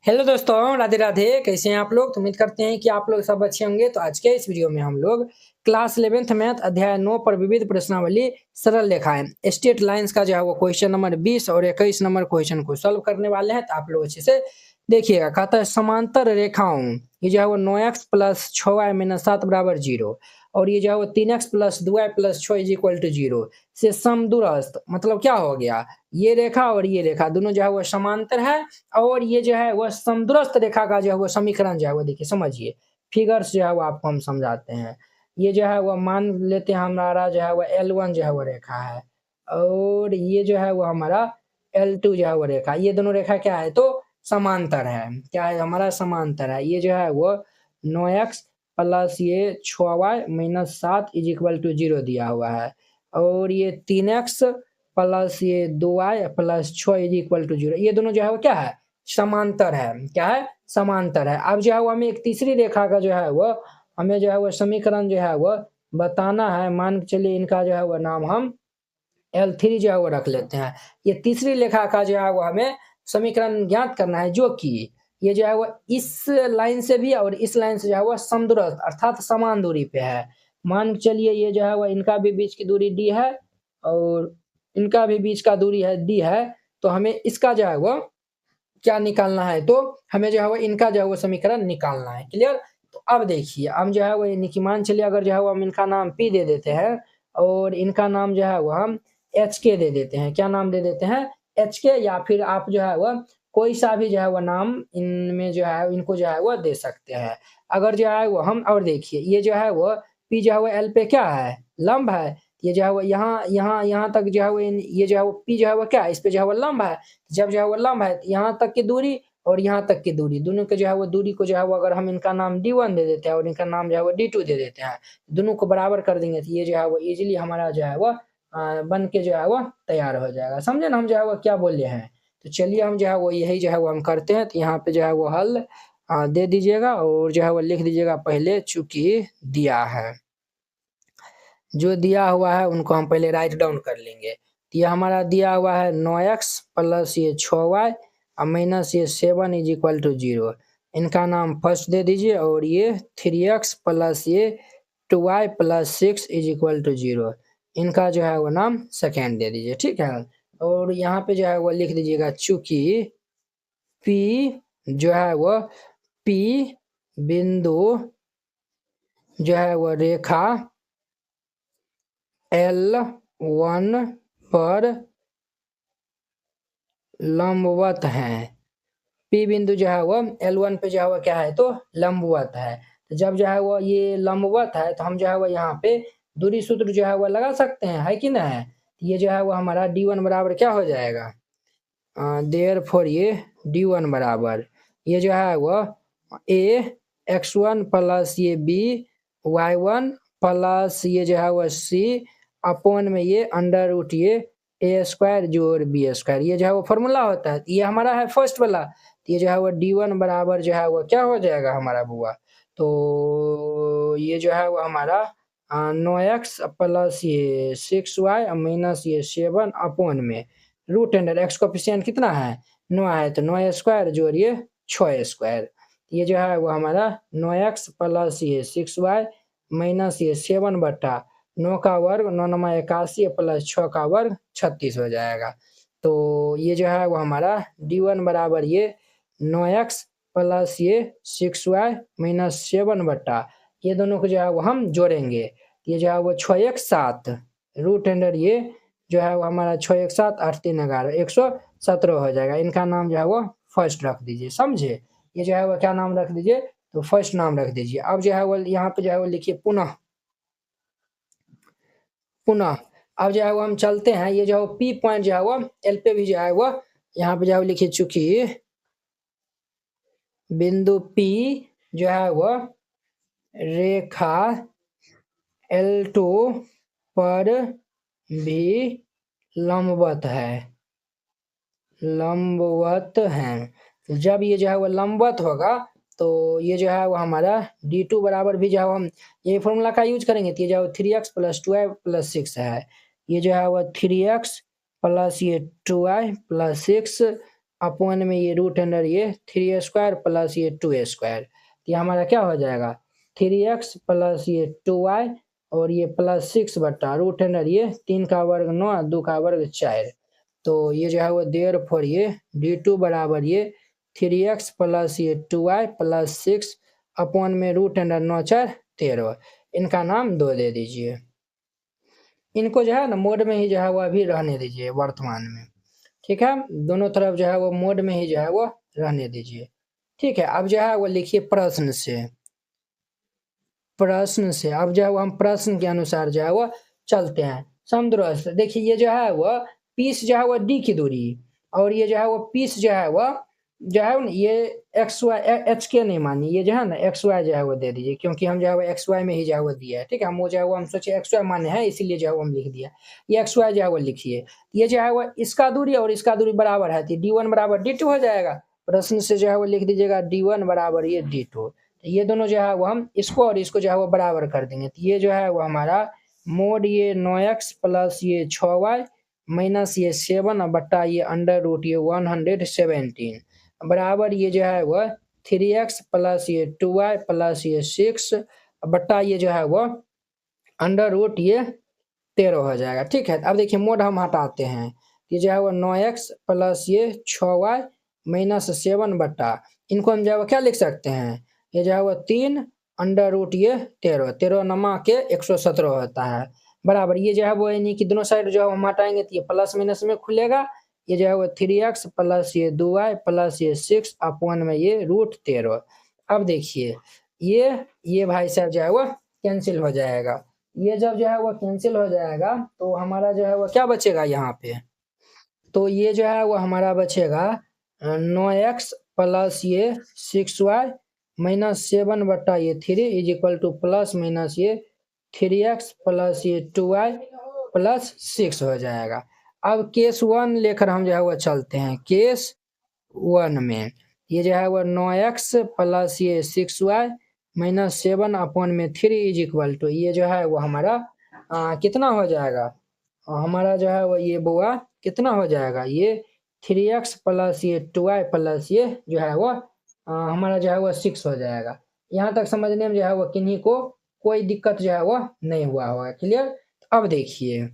Hello दोस्तों, राधे राधे। कैसे हैं आप लोग? तो उम्मीद करते हैं कि आप लोग सब अच्छे होंगे। तो आज के इस वीडियो में हम लोग क्लास 11th मैथ अध्याय 9 पर विविध प्रश्नावली सरल रेखाएं स्ट्रेट लाइंस का जो है वो क्वेश्चन नंबर 20 और 21 नंबर क्वेश्चन को सॉल्व करने वाले हैं। तो आप लोग अच्छे से देखिएगा। कहता है समांतर रेखाओं, ये जो है वो 9x प्लस 6y माइनस 7 बराबर 0 और ये जो है वो 3x plus 2y plus 6 is equal to 0 से समदूरस्थ। मतलब क्या हो गया, ये रेखा और ये रेखा दोनों जो है वो समांतर है और ये जो है वह समदूरस्थ रेखा का जो है वो समीकरण जो है वो देखिए समझिए। फिगर्स जो है वो आपको हम समझाते हैं। ये जो है वो मान लेते हैं हमारा जो है वो L1 जो है वो रेखा है और ये जो है वो हमारा L2 जो है वो रेखा। ये दोनों रेखा क्या है तो समांतर है। क्या है हमारा समांतर है। ये जो है वो 9x प्लस ये 6y minus 7 is equal to 0 दिया हुआ है और ये 3x प्लस ये 2y plus 6 is equal to 0। ये दोनों जो है वो क्या है समांतर है। क्या है समांतर है। अब जो है वो हमें एक तीसरी रेखा का जो है वो हमें जो है वो समीकरण जो है वो बताना है। मान के चलिए इनका जो है वो नाम हम L3 जो है वो रख लेते हैं। ये तीसरी रेखा का जो है वो हमें समीकरण ज्ञात करना है, जो कि ये जो है वो इस लाइन से भी और इस लाइन से जो है वो समदूरस्थ अर्थात समान दूरी पे है। मान के चलिए ये जो है वो इनका भी बीच की दूरी d है और इनका भी बीच का दूरी है d है। तो हमें इसका जो है वो क्या निकालना है, तो हमें जो है वो इनका जो है वो समीकरण निकालना है। क्लियर। तो अब देखिए हम जो है वो मान चलिए अगर जो है वो हम इनका नाम P दे देते हैं और इनका नाम जो है वो हम HK दे देते हैं। क्या नाम दे देते हैं HK, या फिर आप जो है वो कोई सा भी जो है वो नाम इनमें जो है इनको जो है वो दे सकते हैं। अगर जो है वो हम और देखिए ये जो है वो P जो है वो L पे क्या है लंब है। ये जो है वो यहाँ तक जो है वो ये जो है वो P जो है वो क्या है इस पे जो है वो लंब है। जब जो है वो लंब है यहाँ तक की दूरी और यहाँ तक की दूरी दोनों के जो है वो दूरी को जो है वो अगर हम इनका नाम D1 दे देते हैं और इनका नाम जो है वो D2 दे देते हैं, दोनों को बराबर कर देंगे तो ये जो है वो इजीली हमारा जो है वो बन के जो है वो तैयार हो जाएगा। समझे ना हम जो है वो क्या बोले हैं। तो चलिए हम जो है वो यही जो है वो हम करते हैं। तो यहाँ पे जो है वो हल दे दीजिएगा और जो है वो लिख दीजिएगा पहले, चूंकि दिया है जो दिया हुआ है उनको हम पहले राइट डाउन कर लेंगे। तो ये हमारा दिया हुआ है 9x प्लस ये 6y और माइनस ये 7 इज इक्वल टू 0। इनका नाम फर्स्ट दे दीजिए और ये 3x प्लस ये 2y plus 6 is equal to 0, इनका जो है वो नाम सेकेंड दे दीजिए। ठीक है। और यहाँ पे जो है वो लिख दीजिएगा चूंकि P जो है वो P बिंदु जो है वो रेखा L1 पर लंबवत है। P बिंदु जो है वो L1 पे जो है वो क्या है तो लंबवत है। तो जब जो है वो ये लंबवत है तो हम जो है वो यहाँ पे दूरी सूत्र जो है वो लगा सकते हैं, है कि ना है। ये जो है वो हमारा D1 बराबर क्या हो जाएगा, देयरफॉर ये D1 बराबर ये जो है वो x1 प्लस ये y1 प्लस ये जो है वो c अपॉन में ये अंडर रूट ये a² जोड़ b²। ये जो है वो फॉर्मूला होता है। ये हमारा है फर्स्ट वाला। ये जो है वो D1 बराबर जो है वो क्या हो जाएगा हमारा बुआ, तो ये जो है वो हमारा 9x प्लस ये 6y माइनस ये 7 अपॉन में रूट अंडर एक्स कोफिशिएंट कितना है 9 है तो 9² जोड़िए 6²। ये जो है वो हमारा 9x प्लस ये 6y माइनस ये 7 बटा 9 का वर्ग 9 9 81 प्लस 6 का वर्ग 36 हो जाएगा। तो ये जो है वो हमारा D1 बराबर ये 9x प्लस ये 6y माइनस 7 बटा ये दोनों को जो है वो हम जोड़ेंगे। ये जो है वो 6x 7 रूट अंडर ये जो है वो हमारा 6 1 7 8 3 11 117 हो जाएगा। इनका नाम जो है वो फर्स्ट रख दीजिए। समझे। ये जो है वो क्या नाम रख दीजिए तो फर्स्ट नाम रख दीजिए। अब जो है वो यहाँ पे जो है वो लिखिए पुनः पुनः। अब जो है वो हम चलते हैं। ये जो है P पॉइंट जो है वो L पे भी जो है वो यहाँ पे जो है वो लिखिए चूंकि बिंदु P जो है वो रेखा L2 पर भी लंबवत है। तो जब ये जो है वो लंबवत होगा तो ये जो है वो हमारा D2 बराबर भी जो है हम ये फॉर्मूला का यूज करेंगे। तो ये जो है 3x प्लस 2y प्लस 6 है। ये जो है वो 3x प्लस ये 2y प्लस 6 अपॉन में ये रूट अंडर ये 3 स्क्वायर प्लस ये 2 स्क्वायर, ये हमारा क्या हो जाएगा 3x प्लस ये 2y और ये प्लस 6 बटा रूट अंडर ये 3 का वर्ग 9 2 का वर्ग 4। तो ये जो है वो देयरफॉर ये d2 बराबर ये 3x प्लस ये 2y प्लस 6 अपॉन में रूट अंडर 9 4 13, इनका नाम 2 दे दीजिए। इनको जो है ना मोड में ही जो है वो अभी रहने दीजिए वर्तमान में, ठीक है, दोनों तरफ जो है वो मोड में ही जो है वो रहने दीजिए, ठीक है। अब जो है वो लिखिए प्रश्न से, अब जो है वो हम प्रश्न के अनुसार जो है वो चलते हैं। समदुरस्त देखिए ये जो है वो पीस जो है वो डी की दूरी और ये जो है वो पीस जो है वो ये एक्स वाई एच के नहीं मानिए, ये जो है ना एक्स वाई जो है वो दे दीजिए, क्योंकि हम जो है वो एक्स वाई में ही जो है वो दिया है, ठीक है। हम वो जो है वो हम सोचे एक्स वाई माने हैं इसीलिए जो है वो हम लिख दिया, ये एक्स वाई जो है वो लिखिए। ये जो है वो इसका दूरी और इसका दूरी बराबर है तो d1 बराबर d2 हो जाएगा। प्रश्न से जो है वो लिख दीजिएगा d1 बराबर ये d2, ये दोनों जो है वो हम इसको और इसको जो है वो बराबर कर देंगे, तो ये जो है वो हमारा मोड ये 9x प्लस ये 6y माइनस ये 7 बट्टा ये अंडर रूट ये 117 बराबर ये जो है वो 3x प्लस ये 2y प्लस ये 6 बट्टा ये जो है वो अंडर रूट ये 13 हो जाएगा, ठीक है। अब देखिए मोड हम हटाते हैं, ये जो है वो 9x प्लस ये 6y माइनस 7 बट्टा इनको हम जो है वो क्या लिख सकते हैं, ये जो है वो 3 अंडर रूट ये 13 नमा के 117 होता है बराबर ये जो है वो यानी कि दोनों साइड जो है हम हटाएंगे तो ये प्लस माइनस में खुलेगा, ये जो है वो 3x प्लस ये 2y प्लस ये 6 अपॉन में ये रूट 13। अब देखिए ये भाई साहब जो है वो कैंसिल हो जाएगा, ये जब जो है वो कैंसिल हो जाएगा तो हमारा जो है वो क्या बचेगा यहाँ पे, तो ये जो है वो हमारा बचेगा 9x प्लस ये 6y माइनस 7 बट्टा ये 3 is equal two plus minus ये 3x प्लस ये 2y प्लस 6 हो जाएगा। अब केस 1 लेकर हम जो है वो चलते हैं, केस 1 में ये जो है वो 9x प्लस ये 6y माइनस 7 अपॉन में 3 इज इक्वल टू ये जो है वो हमारा कितना हो जाएगा, हमारा जो है वो ये बुआ कितना हो जाएगा ये 3x प्लस ये 2y प्लस ये जो है वो हमारा जो है वो 6 हो जाएगा। यहाँ तक समझने में जो है वो किन्हीं को कोई दिक्कत जो है वो नहीं हुआ होगा, क्लियर। अब देखिए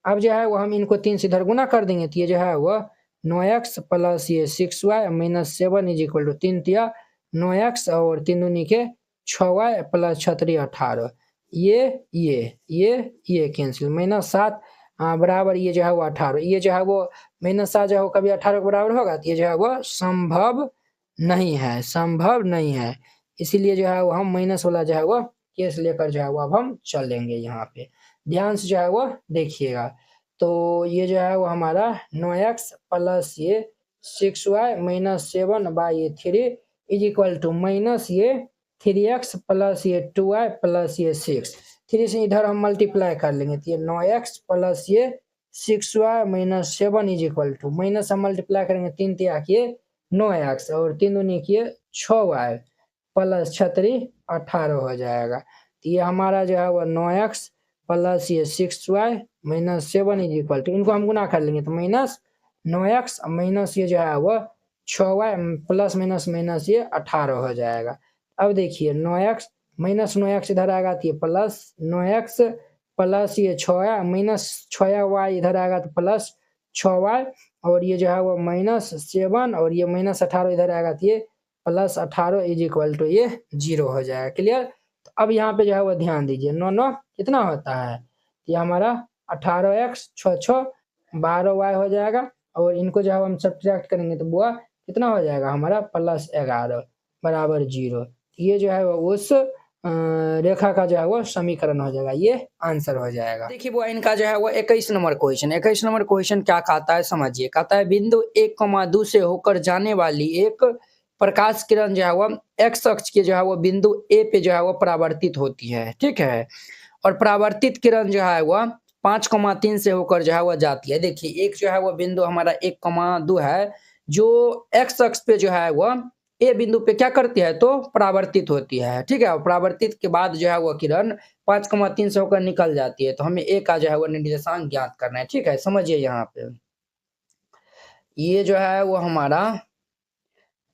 अब जो है वो हम इनको 3 से इधर गुना कर देंगे तो ये जो है वो 9x प्लस ये 6y minus 7 is equal to 3 तिया 9x और 3 दूनी के 6y प्लस 6 18 ये कैंसिल माइनस 7 बराबर ये जो है वो 18, ये जो है वो माइनस 7 जो है वो कभी 18 के बराबर होगा तो ये जो है वो संभव नहीं है, इसीलिए जो है वो हम माइनस वाला जो है वो केस लेकर जो है वो अब हम चलेंगे। यहाँ पे ध्यान से जो है वो देखिएगा, तो ये जो है वो हमारा 9x प्लस ये 6y माइनस 7 बाई ये 3 इज इक्वल टू माइनस ये 3x प्लस ये 2y प्लस ये 6, 3 से इधर हम मल्टीप्लाई कर लेंगे तो ये 9x प्लस ये 6y minus 7 is equal to minus हम मल्टीप्लाई करेंगे 3 तिया किए 9x और 3 दूनी किए 6y प्लस 6 18 हो जाएगा, तो ये हमारा जो है वो 9x प्लस ये 6y minus 7 is equal to इनको हम गुना कर लेंगे तो माइनस 9x माइनस ये जो है वो 6y प्लस माइनस माइनस ये 18 हो जाएगा। अब देखिए 9x माइनस 9x इधर आएगा तो ये प्लस 9x प्लस ये 6y माइनस 6y इधर आएगा तो प्लस 6y और ये जो है वो माइनस 7 और ये माइनस 18 इधर आएगा तो ये प्लस 18 इज इक्वल टू ये 0 हो जाएगा, क्लियर। तो अब यहाँ पे जो है वो ध्यान दीजिए 9 9 कितना होता है, ये हमारा 18x 6 6 12y हो जाएगा और इनको जो है हम सब्ट्रैक्ट करेंगे तो बुआ कितना हो जाएगा हमारा प्लस 11 बराबर 0, ये जो है वो उस रेखा का जो है वो समीकरण हो जाएगा, ये आंसर हो जाएगा। देखिए वो इनका जो है वो 21 नंबर क्वेश्चन क्या कहता है समझिए, कहता है बिंदु 1,2 से होकर जाने वाली एक प्रकाश किरण जो है वो x अक्ष के जो है वो बिंदु A पे जो है वो परावर्तित होती है, ठीक है, और परावर्तित किरण जो है वो 5,3 से होकर जो है वो जाती है। देखिए एक जो है वो बिंदु हमारा 1,2 है जो x अक्ष पे जो है वो ए बिंदु पे क्या करती है तो परावर्तित होती है, ठीक है, और परावर्तित के बाद जो है वो किरण 5,3 से होकर निकल जाती है, तो हमें ए का जो है वो निर्देशांक ज्ञात करना है, ठीक है, समझिए यहाँ पे ये जो है वो हमारा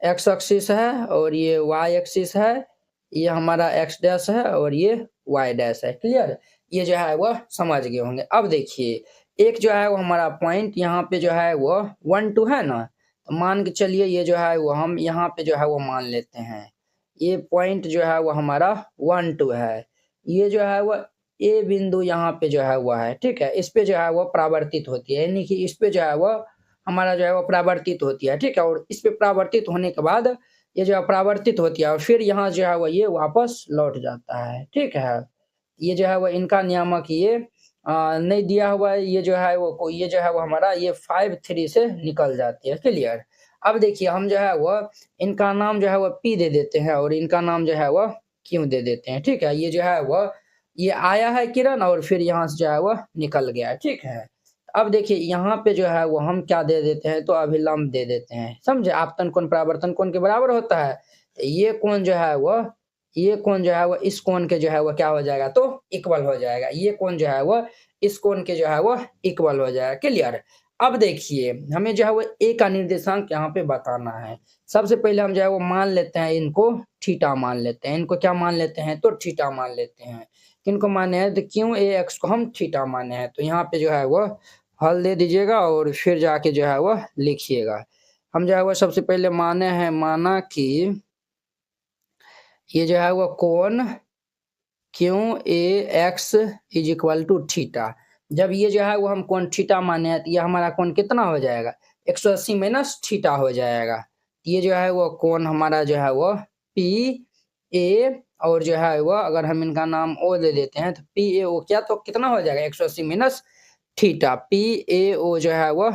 एक्स एक्सिस है और ये वाई एक्सिस है, ये हमारा एक्स डैश है और ये वाई डैश है। क्लियर? ये जो है वह समझ गए होंगे। अब देखिए एक जो है वो हमारा पॉइंट यहाँ पे जो है वो 1 2 है ना, तो मान के चलिए ये जो है वो हम यहाँ पे जो है वो मान लेते हैं ये पॉइंट जो है वो हमारा 1 2 है। ये जो है वो ए बिंदु यहाँ पे जो है वो है, ठीक है। इस पे जो है वो परावर्तित होती है, यानी कि इस पे जो है वो हमारा जो है वो परावर्तित होती है, ठीक है। और इस पे परावर्तित होने के बाद ये जो है परावर्तित होती है और फिर यहाँ जो है वो ये वापस लौट जाता है, ठीक है। ये जो है वो इनका नियामक ये नहीं दिया हुआ है, ये जो है वो ये जो है वो हमारा ये 5 3 से निकल जाती है। क्लियर? अब देखिए हम जो है वो इनका नाम जो है वो P दे देते हैं और इनका नाम जो है वो Q दे देते हैं, ठीक है। ये जो है वो ये आया है किरण और फिर यहाँ से जो है वो निकल गया, ठीक है। अब देखिए यहाँ पे जो है वो हम क्या दे देते हैं, तो अभिलंब दे देते हैं, समझे। आपतन कोण परावर्तन कोण के बराबर होता है। ये कोण जो है वो ये कोण जो है वो इस कोण के जो है वो क्या हो जाएगा, तो इक्वल हो जाएगा। ये कोण जो है वो इस कोण के जो है वो इक्वल हो जाएगा। क्लियर? अब देखिए हमें जो है वो ए का निर्देशांक यहाँ पे बताना है। सबसे पहले हम जो है वो मान लेते हैं इनको थीटा मान लेते हैं। इनको क्या मान लेते हैं, तो थीटा मान लेते हैं। किनको माने हैं, तो क्यों ए एक्स को हम थीटा माने हैं। तो यहाँ पे जो है वो हल दे दीजिएगा और फिर जाके जो है वो लिखिएगा। हम जो है वो सबसे पहले माने हैं, माना कि ये जो है वो कोण क्यों a x is equal to theta. जब ये जो है वो हम कोण थीटा माने हैं तो ये हमारा कोण कितना हो जाएगा, 180 माइनस थीटा हो जाएगा। ये जो है वो कोण हमारा जो है वो पी ए और जो है वो अगर हम इनका नाम ओ दे देते हैं तो पी ए ओ क्या, तो कितना हो जाएगा 180 माइनस थीटा। पी ए ओ जो है वो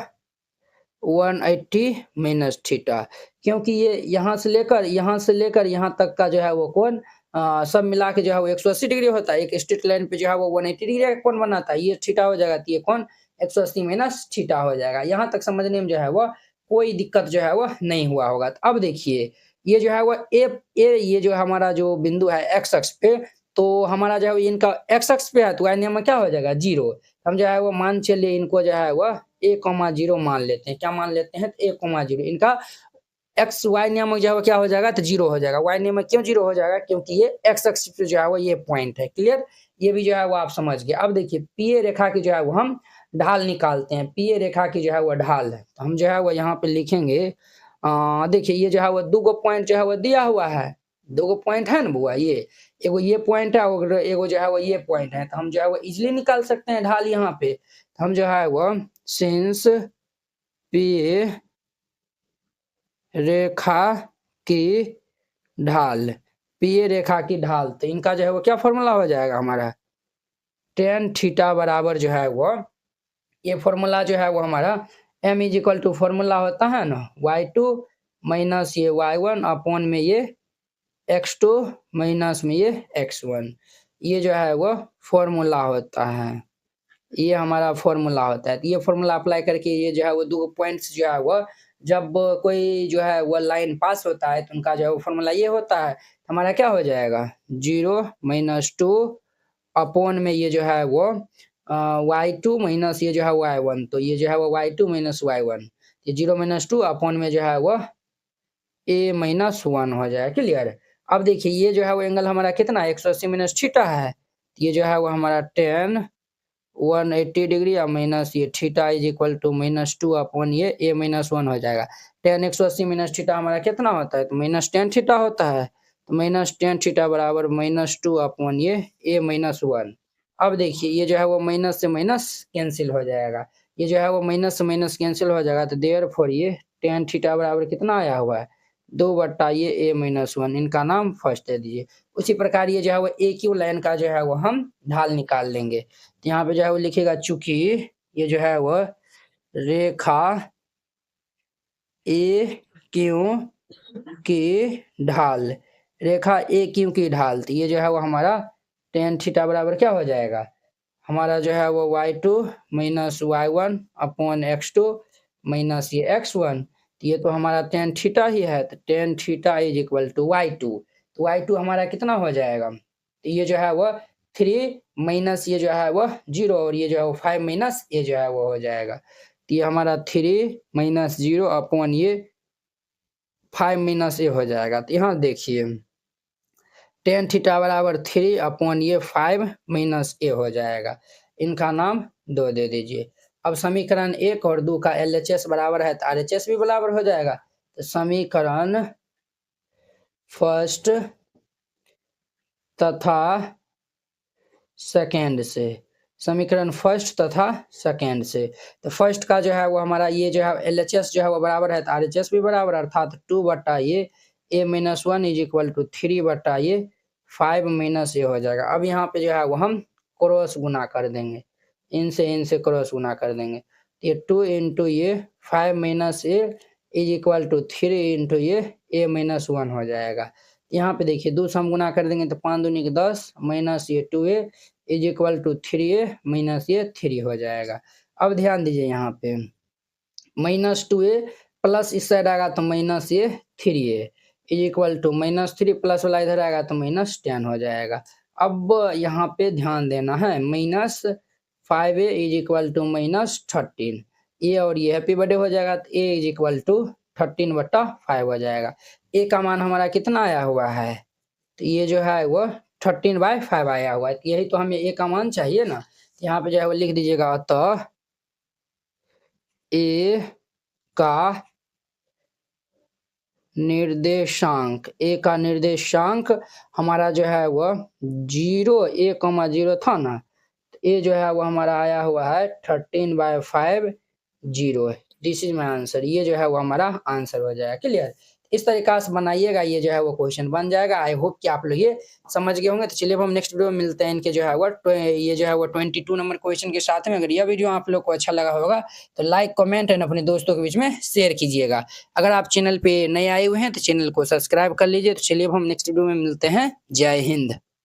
180 माइनस थीटा, क्योंकि ये यहाँ से लेकर यहाँ तक का जो है वो कोण सब मिला के जो है वो 180 डिग्री होता है। एक स्ट्रेट लाइन पे जो है वो 180 डिग्री का कोण बनाता है। ये थीटा हो जाएगा तो ये कोण 180 माइनस थीटा हो जाएगा। यहाँ तक समझने में जो है वो कोई दिक्कत जो है वो नहीं हुआ होगा। तो अब देखिए ये जो है वो ए ये जो हमारा जो बिंदु है एक्स अक्ष पे, तो हमारा जो है इनका एक्स अक्ष पे है तो y में क्या हो जाएगा, 0। हम जो है वो मान चलिए इनको जो है वो a,0 मान लेते हैं। क्या मान लेते हैं, a,0 इनका एक्स वाई नियमक जो है वो क्या हो जाएगा, तो 0 हो जाएगा। वाई नियमक क्यों 0 हो जाएगा, क्योंकि ये एक्स अक्ष पे जो है वो ये पॉइंट है। क्लियर? ये भी जो है वो आप समझ गए। अब देखिए पीए रेखा की जो है वो हम ढाल निकालते हैं। पीए रेखा की जो है वो ढाल है, तो हम जो है वो यहाँ पे लिखेंगे देखिए ये जो है वो 2 पॉइंट जो है वो दिया हुआ है। 2 पॉइंट है ना बुआ, ये एगो ये पॉइंट है और एगो जो है वो ये पॉइंट है, तो हम जो है वो इजिली निकाल सकते हैं ढाल यहाँ पे। तो हम जो है वो सिंस पीए रेखा की ढाल, पीए रेखा की ढाल, तो इनका जो है वो क्या फॉर्मूला हो जाएगा हमारा, टेन थीटा बराबर जो है वो ये फॉर्मूला जो है वो हमारा m is equal to formula होता है ना y2 माइनस ये y1 अपॉन में ये x2 माइनस में ये x1। ये जो है वो फॉर्मूला होता है, ये हमारा फॉर्मूला होता है। तो ये फॉर्मूला अप्लाई करके ये जो है वो 2 पॉइंट्स जो है वो जब कोई जो है वो लाइन पास होता है तो उनका जो है वो फॉर्मूला ये होता है। हमारा क्या हो जाएगा 0 माइनस 2 अपॉन में ये जो है वो y2 माइनस ये जो है y1, तो ये जो है वो y2 माइनस y1, ये 0 माइनस 2 अपॉन में जो है वो a माइनस 1 हो जाएगा। क्लियर? अब देखिए ये जो है वो एंगल हमारा कितना है 180 माइनस थीटा है, ये जो है वो हमारा 180 डिग्री और माइनस ये theta is equal to minus 2 upon ये a माइनस 1 हो जाएगा। 180 माइनस थीटा हमारा कितना होता है, तो माइनस 10 थीटा होता है। तो माइनस 10 थीटा बराबर माइनस 2 अपॉन ये a माइनस 1। अब देखिए ये जो है वो माइनस से माइनस कैंसिल हो जाएगा, ये जो है वो माइनस से माइनस कैंसिल हो जाएगा। तो देयरफॉर ये 10 थीटा बराबर कितना आया हुआ है 2 बट्टा ये a माइनस 1, इनका नाम फर्स्ट दे दीजिए। उसी प्रकार ये जो है वो ए क्यू लाइन का जो है वो हम ढाल निकाल लेंगे। तो यहाँ पे जो है वो लिखेगा चूंकि ये जो है वो रेखा ए क्यू की ढाल, रेखा ए क्यू की ढाल, तो ये जो है वो हमारा 10 थीटा बराबर क्या हो जाएगा हमारा जो है वो y2 minus y1 upon x2 minus ये x1। तो ये तो हमारा 10 थीटा ही है, तो 10 theta is equal to y2। तो y2 हमारा कितना हो जाएगा, तो ये जो है वो 3 माइनस ये जो है वो 0 और ये जो है वो 5 माइनस ये जो है वो हो जाएगा। तो ये हमारा 3 माइनस 0 अपॉन ये 5 माइनस ए हो जाएगा। तो यहाँ देखिए टेन थीटा बराबर 3 अपॉन ये 5 माइनस ए हो जाएगा। इनका नाम 2 दे दीजिए। अब समीकरण 1 और 2 का LHS बराबर है तो RHS भी बराबर हो जाएगा। तो समीकरण फर्स्ट तथा सेकेंड से, समीकरण फर्स्ट तथा सेकेंड से, तो फर्स्ट का जो है वो हमारा ये जो है LHS जो है वो बराबर है तो RHS भी बराबर, अर्थात 2 बटा ये a minus 1 is equal to 3 बटा ये 5 माइनस ए हो जाएगा। अब यहाँ पे जो है वो हम क्रॉस गुना कर देंगे, इनसे क्रॉस गुना कर देंगे। तो ये 2 इंटू ये 5 minus a is equal to 3 into ये a माइनस 1 हो जाएगा। यहाँ पे देखिए 2 से हम गुना कर देंगे तो 5 दूनी के 10 माइनस ये 2a is equal to 3a minus ये 3 हो जाएगा। अब ध्यान दीजिए यहाँ पे माइनस 2a प्लस इस साइड आएगा तो माइनस ये 3a is equal to minus 3 plus वाला इधर आएगा तो माइनस 10 हो जाएगा। अब यहाँ पे ध्यान देना है, minus 5a is equal to minus 13, ये और ये हैप्पी बर्थडे हो जाएगा तो a इज इक्वल टू 13 बटा 5 हो जाएगा। a का मान हमारा कितना आया हुआ है, तो ये जो है वो 13/5 आया हुआ है। यही तो हमें a का मान चाहिए ना। यहाँ पे जो है वो लिख दीजिएगा, अतः a का निर्देशांक, a का निर्देशांक हमारा जो है वो 0 a,0 था ना, तो a जो है वो हमारा आया हुआ है 13/5 0। दिस इज माई आंसर, ये जो है वो हमारा आंसर हो जाएगा। क्लियर, इस तरीका से बनाइएगा, ये जो है वो क्वेश्चन बन जाएगा। आई होप कि आप लोग ये समझ गए होंगे। तो चलिए हम नेक्स्ट वीडियो में मिलते हैं इनके जो है वो ये जो है वो 22 नंबर क्वेश्चन के साथ में। अगर यह वीडियो आप लोग को अच्छा लगा होगा तो लाइक कमेंट एंड अपने दोस्तों के बीच में शेयर कीजिएगा। अगर आप चैनल पे नए आए हुए हैं तो चैनल को सब्सक्राइब कर लीजिए। तो चलिए हम नेक्स्ट वीडियो में मिलते हैं। जय हिंद।